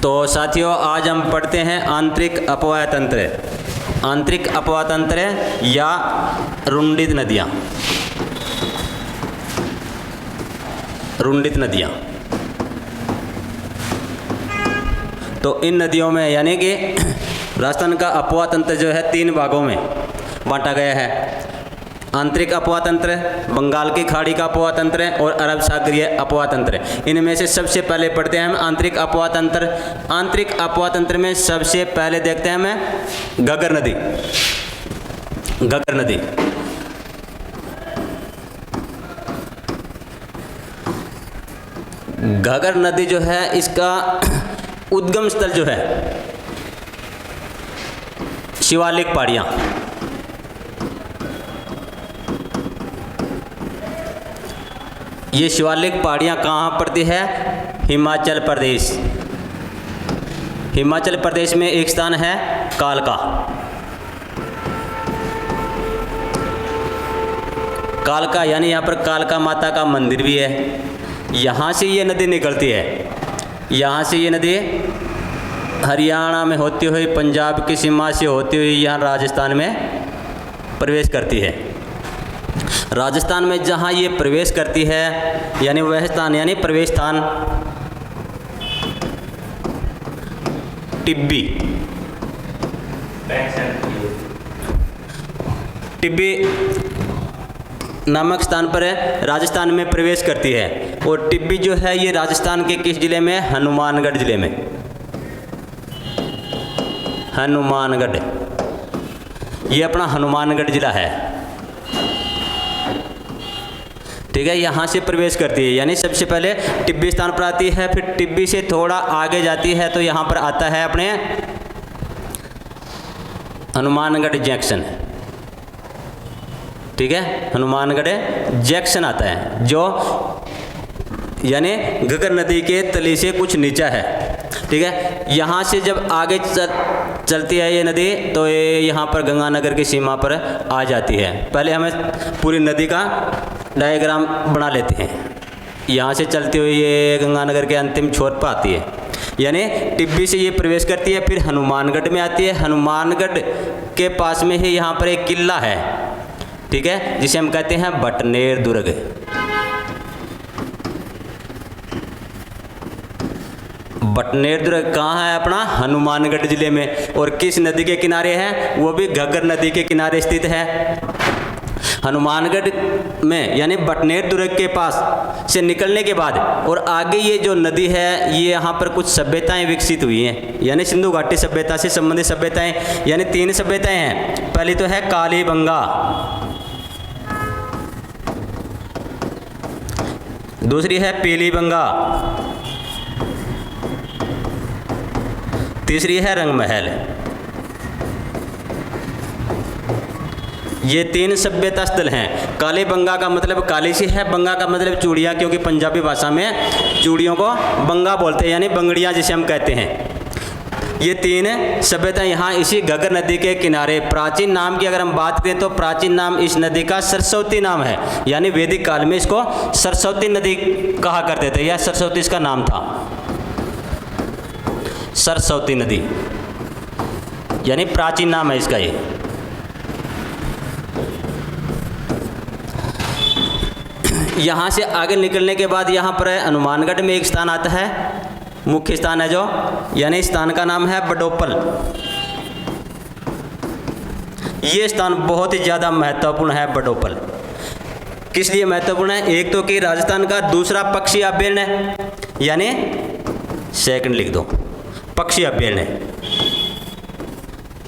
तो साथियों आज हम पढ़ते हैं आंतरिक अपवाह तंत्र। आंतरिक अपवाह तंत्र या रुंडित नदियाँ। रुंडित नदियाँ तो इन नदियों में यानी कि राजस्थान का अपवाह तंत्र जो है 3 भागों में बांटा गया है। आंतरिक अपवाह तंत्र, बंगाल की खाड़ी का अपवाह तंत्र और अरब सागरीय अपवाह तंत्र। इनमें से सबसे पहले पढ़ते हैं हम आंतरिक अपवाह तंत्र। आंतरिक अपवाह तंत्र में सबसे पहले देखते हैं हमें घग्गर नदी। घग्गर नदी घग्गर नदी जो है इसका उद्गम स्थल जो है शिवालिक पहाड़ियाँ। ये शिवालिक पहाड़ियाँ कहाँ पड़ती है? हिमाचल प्रदेश। हिमाचल प्रदेश में एक स्थान है कालका। कालका यानी यहाँ पर कालका माता का मंदिर भी है। यहाँ से ये नदी निकलती है। यहाँ से ये नदी हरियाणा में होती हुई पंजाब की सीमा से होती हुई यहाँ राजस्थान में प्रवेश करती है। राजस्थान में जहाँ ये प्रवेश करती है यानी वह स्थान यानी प्रवेश स्थान टिब्बी। टिब्बी नामक स्थान पर राजस्थान में प्रवेश करती है। और टिब्बी जो है ये राजस्थान के किस जिले में? हनुमानगढ़ जिले में। हनुमानगढ़ ये अपना हनुमानगढ़ जिला है। ठीक है, यहाँ से प्रवेश करती है यानी सबसे पहले टिब्बी स्थान पर आती है, फिर टिब्बी से थोड़ा आगे जाती है तो यहाँ पर आता है अपने हनुमानगढ़ जंक्शन। ठीक है, हनुमानगढ़ जंक्शन आता है जो यानी घग्गर नदी के तली से कुछ नीचा है। ठीक है, यहाँ से जब आगे चलती है ये नदी तो ये यहाँ पर गंगानगर की सीमा पर आ जाती है। पहले हमें पूरी नदी का डायग्राम बना लेते हैं। यहाँ से चलती हुई ये गंगानगर के अंतिम छोर पर आती है यानी टिब्बी से ये प्रवेश करती है, फिर हनुमानगढ़ में आती है। हनुमानगढ़ के पास में ही यहाँ पर एक किला है। ठीक है, जिसे हम कहते हैं बटनेर दुर्ग। बटनेर दुर्ग कहाँ है? अपना हनुमानगढ़ जिले में। और किस नदी के किनारे है? वो भी घग्गर नदी के किनारे स्थित है। हनुमानगढ़ में यानी बटनेर दुर्ग के पास से निकलने के बाद और आगे ये जो नदी है ये यहाँ पर कुछ सभ्यताएं विकसित हुई हैं यानी सिंधु घाटी सभ्यता से संबंधित सभ्यताएं यानी 3 सभ्यताएं हैं। पहली तो है कालीबंगा, दूसरी है पीलीबंगा, तीसरी है रंगमहल। ये 3 सभ्यता स्थल हैं। कालीबंगा का मतलब काली से है, बंगा का मतलब चूड़ियाँ, क्योंकि पंजाबी भाषा में चूड़ियों को बंगा बोलते हैं यानी बंगड़ियाँ जिसे हम कहते हैं। ये 3 सभ्यता यहाँ इसी घग्गर नदी के किनारे। प्राचीन नाम की अगर हम बात करें तो प्राचीन नाम इस नदी का सरस्वती नाम है यानी वैदिक काल में इसको सरस्वती नदी कहा करते थे। यह सरस्वती इसका नाम था, सरस्वती नदी यानी प्राचीन नाम है इसका। ये यहाँ से आगे निकलने के बाद यहाँ पर हनुमानगढ़ में एक स्थान आता है, मुख्य स्थान है जो यानी स्थान का नाम है बडोपल। ये स्थान बहुत ही ज़्यादा महत्वपूर्ण है बडोपल। किस लिए महत्वपूर्ण है? एक तो कि राजस्थान का दूसरा पक्षी अभयारण्य है यानी सेकंड लिख दो, पक्षी अभयारण्य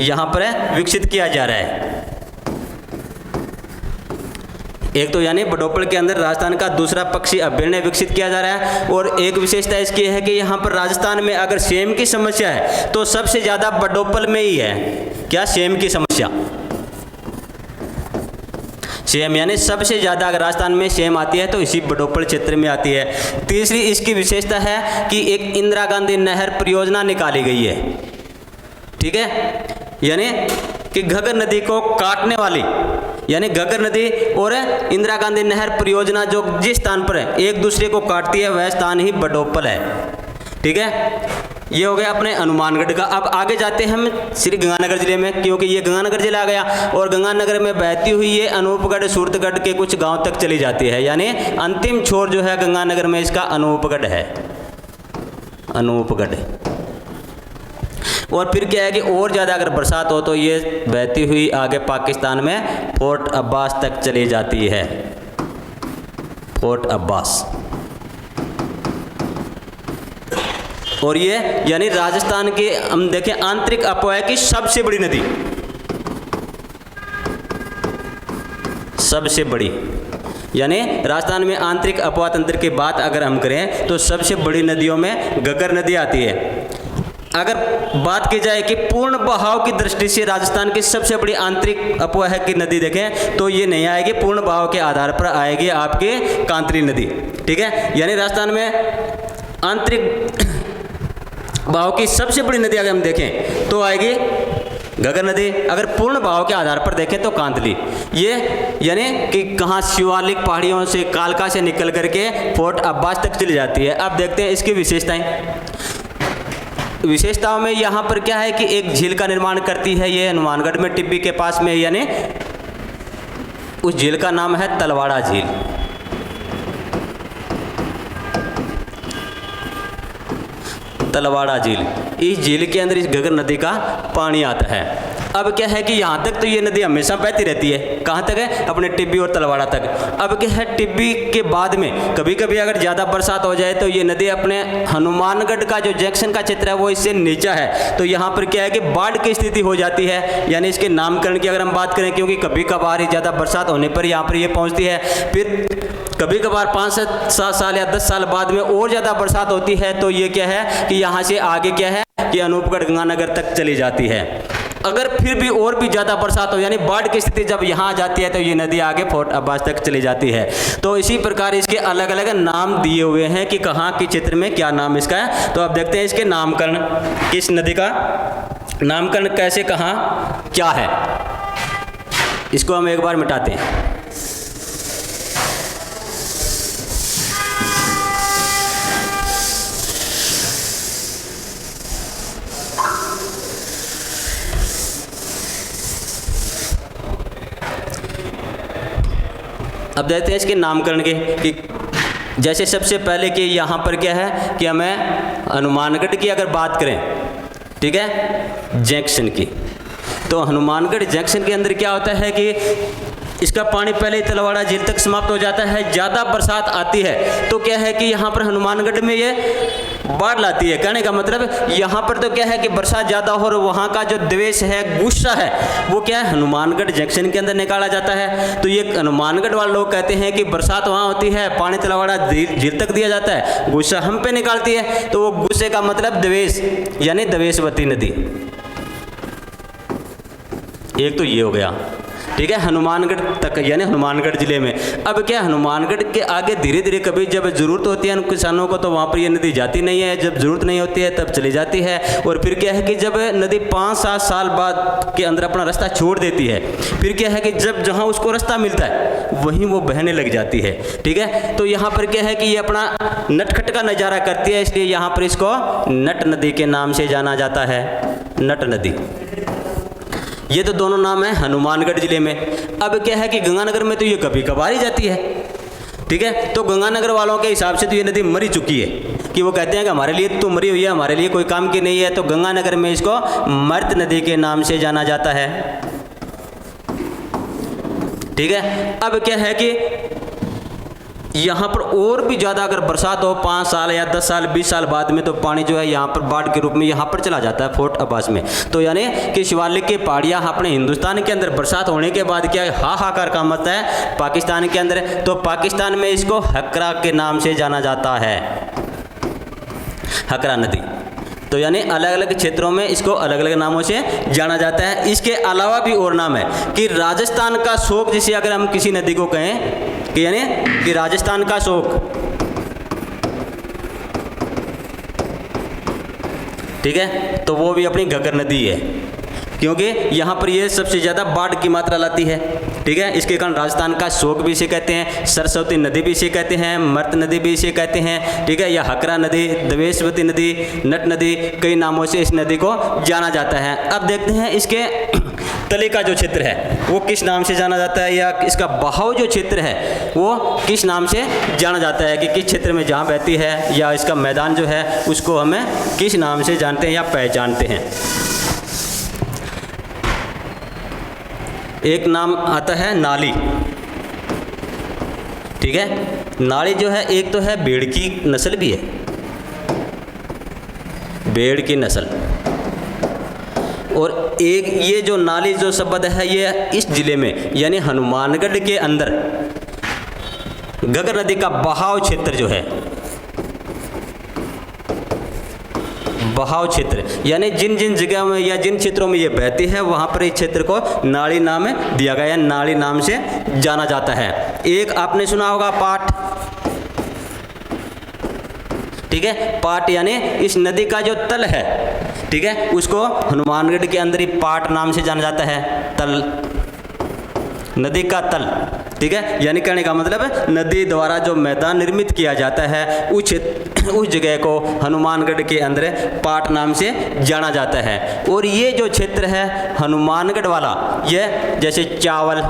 यहाँ पर विकसित किया जा रहा है। एक तो यानी बडोपल के अंदर राजस्थान का दूसरा पक्षी अभयारण्य विकसित किया जा रहा है। और एक विशेषता इसकी है कि यहाँ पर राजस्थान में अगर सेम की समस्या है तो सबसे ज़्यादा बडोपल में ही है। क्या? सेम की समस्या। सेम यानी सबसे ज़्यादा अगर राजस्थान में सेम आती है तो इसी बडोपल क्षेत्र में आती है। तीसरी इसकी विशेषता है कि एक इंदिरा गांधी नहर परियोजना निकाली गई है। ठीक है, यानी कि घग्गर नदी को काटने वाली यानी घग्गर नदी और इंदिरा गांधी नहर परियोजना जो जिस स्थान पर है एक दूसरे को काटती है वह स्थान ही बडोपल है। ठीक है, ये हो गया अपने हनुमानगढ़ का। अब आगे जाते हैं हम श्री गंगानगर जिले में, क्योंकि ये गंगानगर जिला आ गया और गंगानगर में बहती हुई ये अनूपगढ़ सूरतगढ़ के कुछ गांव तक चली जाती है, यानी अंतिम छोर जो है गंगानगर में इसका अनूपगढ़ है, अनूपगढ़। और फिर क्या है कि और ज़्यादा अगर बरसात हो तो ये बहती हुई आगे पाकिस्तान में फोर्ट अब्बास तक चली जाती है, फोर्ट अब्बास। और ये यानी राजस्थान के हम देखें आंतरिक अपवाह की सबसे बड़ी नदी, सबसे बड़ी, यानी राजस्थान में आंतरिक अपवाह तंत्र की बात अगर हम करें तो सबसे बड़ी नदियों में घग्गर नदी आती है। अगर बात की जाए कि पूर्ण बहाव की दृष्टि से राजस्थान की सबसे बड़ी आंतरिक अपवाह की नदी देखें तो ये नहीं आएगी, पूर्ण बहाव के आधार पर आएगी आपकी कांतरी नदी, ठीक है। यानी राजस्थान में आंतरिक बहाव की सबसे बड़ी नदी अगर हम देखें तो आएगी घग्गर नदी, अगर पूर्ण बहाव के आधार पर देखें तो कांतली। ये यानी कि कहाँ शिवालिक पहाड़ियों से कालका से निकल करके फोर्ट अब्बास तक चली जाती है। अब देखते हैं इसकी विशेषताओं में यहाँ पर क्या है कि एक झील का निर्माण करती है ये हनुमानगढ़ में टिब्बी के पास में, यानी उस झील का नाम है तलवाड़ा झील। तलवाड़ा झील, इस झील के अंदर इस घग्गर नदी का पानी आता है। अब क्या है कि यहाँ तक तो ये नदी हमेशा बहती रहती है, कहाँ तक है, अपने टिब्बी और तलवाड़ा तक। अब क्या है, टिब्बी के बाद में कभी कभी अगर ज़्यादा बरसात हो जाए तो ये नदी अपने हनुमानगढ़ का जो जंक्शन का क्षेत्र है वो इससे नीचा है, तो यहाँ पर क्या है कि बाढ़ की स्थिति हो जाती है। यानी इसके नामकरण की अगर हम बात करें, क्योंकि कभी कभार ही ज़्यादा बरसात होने पर यहाँ पर ये पहुँचती है, फिर कभी कभार 5 से 7 साल या 10 साल बाद में और ज़्यादा बरसात होती है तो ये क्या है कि यहाँ से आगे क्या है कि अनूपगढ़ गंगानगर तक चली जाती है। अगर फिर भी और भी ज़्यादा बरसात हो यानी बाढ़ की स्थिति जब यहाँ आ जाती है तो ये नदी आगे फोर्ट अब्बास तक चली जाती है। तो इसी प्रकार इसके अलग अलग नाम दिए हुए हैं कि कहाँ के क्षेत्र में क्या नाम इसका है। तो अब देखते हैं इसके नामकरण, किस नदी का नामकरण कैसे कहाँ क्या है, इसको हम एक बार मिटाते हैं। अब देखते हैं इसके नामकरण के कि जैसे सबसे पहले कि यहाँ पर क्या है कि हमें हनुमानगढ़ की अगर बात करें, ठीक है, जंक्शन की, तो हनुमानगढ़ जंक्शन के अंदर क्या होता है कि इसका पानी पहले तलवाड़ा झील तक समाप्त हो जाता है। ज़्यादा बरसात आती है तो क्या है कि यहाँ पर हनुमानगढ़ में ये बाढ़ लाती है। कहने का मतलब यहाँ पर तो क्या है कि बरसात ज़्यादा हो और वहाँ का जो द्वेष है, गुस्सा है, वो क्या है हनुमानगढ़ जंक्शन के अंदर निकाला जाता है। तो ये हनुमानगढ़ वाले लोग कहते हैं कि बरसात वहाँ होती है, पानी तलवाड़ा झील तक दिया जाता है, गुस्सा हम पे निकालती है, तो वो गुस्से का मतलब द्वेष, यानी द्वेषवती नदी। एक तो ये हो गया, ठीक है, हनुमानगढ़ तक यानी हनुमानगढ़ जिले में। अब क्या हनुमानगढ़ के आगे धीरे धीरे कभी जब ज़रूरत होती है किसानों को तो वहाँ पर ये नदी जाती नहीं है, जब ज़रूरत नहीं होती है तब चली जाती है। और फिर क्या है कि जब नदी 5-7 साल बाद के अंदर अपना रास्ता छोड़ देती है, फिर क्या है कि जब जहाँ उसको रास्ता मिलता है वहीं वो बहने लग जाती है, ठीक है। तो यहाँ पर क्या है कि ये अपना नटखट का नज़ारा करती है, इसलिए यहाँ पर इसको नट नदी के नाम से जाना जाता है, नट नदी। ये तो दोनों नाम है हनुमानगढ़ जिले में। अब क्या है कि गंगानगर में तो ये कभी कभार ही जाती है, ठीक है। तो गंगानगर वालों के हिसाब से तो ये नदी मरी चुकी है, कि वो कहते हैं कि हमारे लिए तो मरी हुई है, हमारे लिए कोई काम की नहीं है। तो गंगानगर में इसको मृत नदी के नाम से जाना जाता है, ठीक है। अब क्या है कि यहाँ पर और भी ज़्यादा अगर बरसात हो 5 साल या 10 साल 20 साल बाद में, तो पानी जो है यहाँ पर बाढ़ के रूप में यहाँ पर चला जाता है फोर्ट अब्बास में। तो यानी कि शिवालिक की पहाड़ियाँ अपने हिंदुस्तान के अंदर बरसात होने के बाद क्या हाहाकार का मचता है पाकिस्तान के अंदर। तो पाकिस्तान में इसको हकरा के नाम से जाना जाता है, हकरा नदी। तो यानी अलग अलग क्षेत्रों में इसको अलग अलग नामों से जाना जाता है। इसके अलावा भी और नाम है कि राजस्थान का शोक, जिसे अगर हम किसी नदी को कहें कि यानी कि राजस्थान का शोक, ठीक है, तो वो भी अपनी घग्गर नदी है, क्योंकि यहाँ पर ये सबसे ज़्यादा बाढ़ की मात्रा लाती है। ठीक है। इसके कारण राजस्थान का शोक भी इसे कहते हैं, सरस्वती नदी भी इसे कहते हैं, मर्त नदी भी इसे कहते हैं, ठीक है, या हकरा नदी, दवेशवती नदी, नट नदी, कई नामों से इस नदी को जाना जाता है। अब देखते हैं इसके तले का जो क्षेत्र है वो किस नाम से जाना जाता है, या इसका बहाव जो क्षेत्र है वो किस नाम से जाना जाता है, कि किस क्षेत्र में जहाँ बहती है, या इसका मैदान जो है उसको हमें किस नाम से जानते हैं या पहचानते हैं। एक नाम आता है नाली, ठीक है। नाली जो है एक तो है भेड़ की नस्ल भी है, भेड़ की नस्ल, और एक ये जो नाली जो शब्द है ये इस जिले में यानी हनुमानगढ़ के अंदर घग्गर नदी का बहाव क्षेत्र जो है, बहाव क्षेत्र यानी जिन जिन जगह में या जिन क्षेत्रों में ये बहती है वहाँ पर इस क्षेत्र को नाली नाम दिया गया है, नाली नाम से जाना जाता है। एक आपने सुना होगा पाट, ठीक है, पाट यानी इस नदी का जो तल है, ठीक है, उसको हनुमानगढ़ के अंदर ही पाट नाम से जाना जाता है, तल, नदी का तल, ठीक है। यानी कहने का मतलब है नदी द्वारा जो मैदान निर्मित किया जाता है उस जगह को हनुमानगढ़ के अंदर पाट नाम से जाना जाता है। और ये जो क्षेत्र है हनुमानगढ़ वाला, ये जैसे चावल,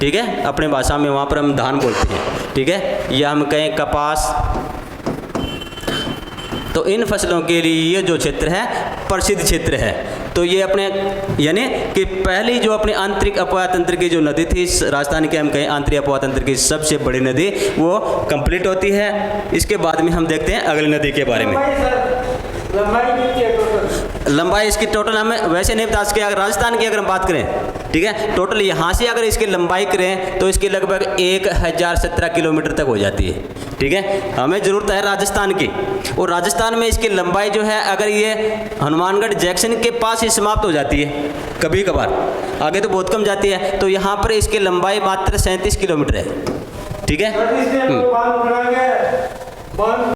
ठीक है, अपने भाषा में वहाँ पर हम धान बोलते हैं, ठीक है, या हम कहें कपास, तो इन फसलों के लिए ये जो क्षेत्र है प्रसिद्ध क्षेत्र है। तो ये अपने यानी कि पहली जो अपने आंतरिक अपवाह तंत्र की जो नदी थी राजस्थान के हम कहें आंतरिक अपवाह तंत्र की सबसे बड़ी नदी वो कंप्लीट होती है। इसके बाद में हम देखते हैं अगली नदी के बारे में। लंबाई इसकी टोटल हमें वैसे नहीं बता सके, अगर राजस्थान की अगर हम बात करें, ठीक है, टोटल यहाँ से अगर इसकी लंबाई करें तो इसकी लगभग 1017 किलोमीटर तक हो जाती है, ठीक है। हमें ज़रूरत है राजस्थान की, और राजस्थान में इसकी लंबाई जो है अगर ये हनुमानगढ़ जंक्शन के पास ही समाप्त हो जाती है, कभी कभार आगे तो बहुत कम जाती है, तो यहाँ पर इसकी लंबाई मात्र 37 किलोमीटर है, ठीक है।